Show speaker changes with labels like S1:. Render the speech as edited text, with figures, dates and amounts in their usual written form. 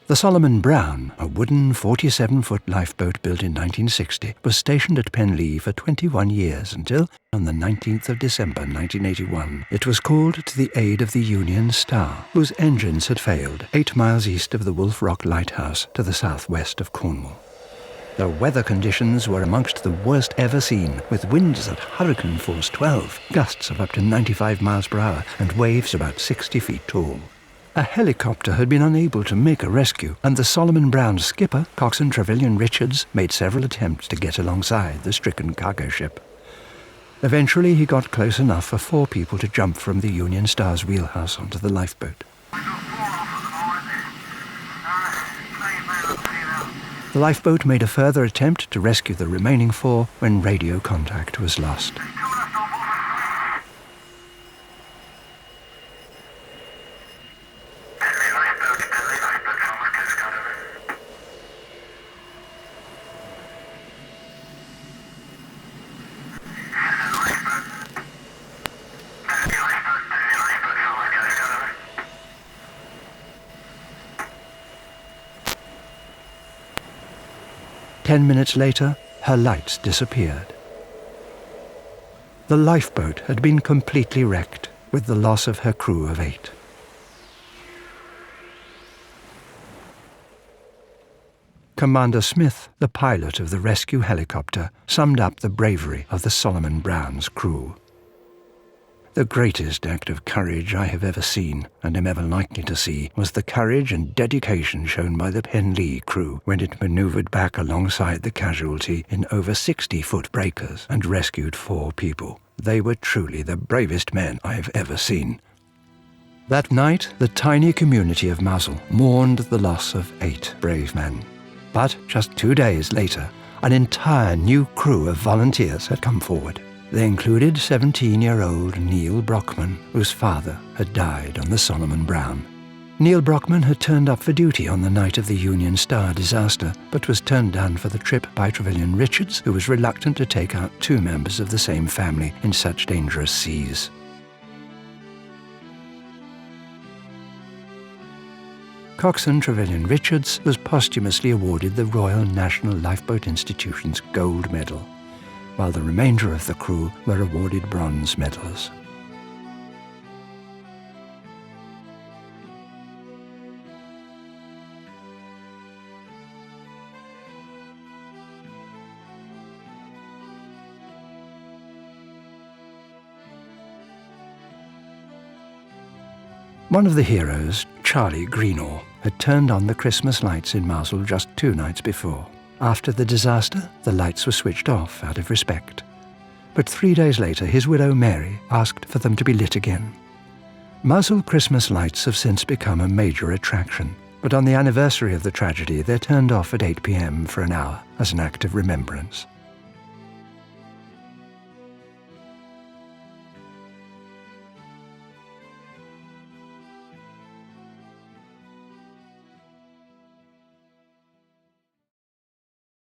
S1: The Solomon Brown, a wooden 47-foot lifeboat built in 1960, was stationed at Penlee for 21 years until, on the 19th of December 1981, it was called to the aid of the Union Star, whose engines had failed 8 miles east of the Wolf Rock Lighthouse to the southwest of Cornwall. The weather conditions were amongst the worst ever seen, with winds at hurricane force 12, gusts of up to 95 miles per hour, and waves about 60 feet tall. A helicopter had been unable to make a rescue, and the Solomon Brown's skipper, Coxswain Trevelyan Richards, made several attempts to get alongside the stricken cargo ship. Eventually he got close enough for 4 people to jump from the Union Star's wheelhouse onto the lifeboat. The lifeboat made a further attempt to rescue the remaining 4 when radio contact was lost. 10 minutes later, her lights disappeared. The lifeboat had been completely wrecked, with the loss of her crew of 8. Commander Smith, the pilot of the rescue helicopter, summed up the bravery of the Solomon Brown's crew. The greatest act of courage I have ever seen, and am ever likely to see, was the courage and dedication shown by the Penlee crew when it manoeuvred back alongside the casualty in over 60-foot breakers and rescued 4 people. They were truly the bravest men I have ever seen. That night, the tiny community of Mosul mourned the loss of 8 brave men. But just 2 days later, an entire new crew of volunteers had come forward. They included 17-year-old Neil Brockman, whose father had died on the Solomon Brown. Neil Brockman had turned up for duty on the night of the Union Star disaster, but was turned down for the trip by Trevelyan Richards, who was reluctant to take out 2 members of the same family in such dangerous seas. Coxswain Trevelyan Richards was posthumously awarded the Royal National Lifeboat Institution's Gold Medal, while the remainder of the crew were awarded bronze medals. One of the heroes, Charlie Greenall, had turned on the Christmas lights in Mosul just 2 nights before. After the disaster, the lights were switched off out of respect. But 3 days later, his widow Mary asked for them to be lit again. Mosul Christmas lights have since become a major attraction, but on the anniversary of the tragedy, they're turned off at 8 p.m. for an hour as an act of remembrance.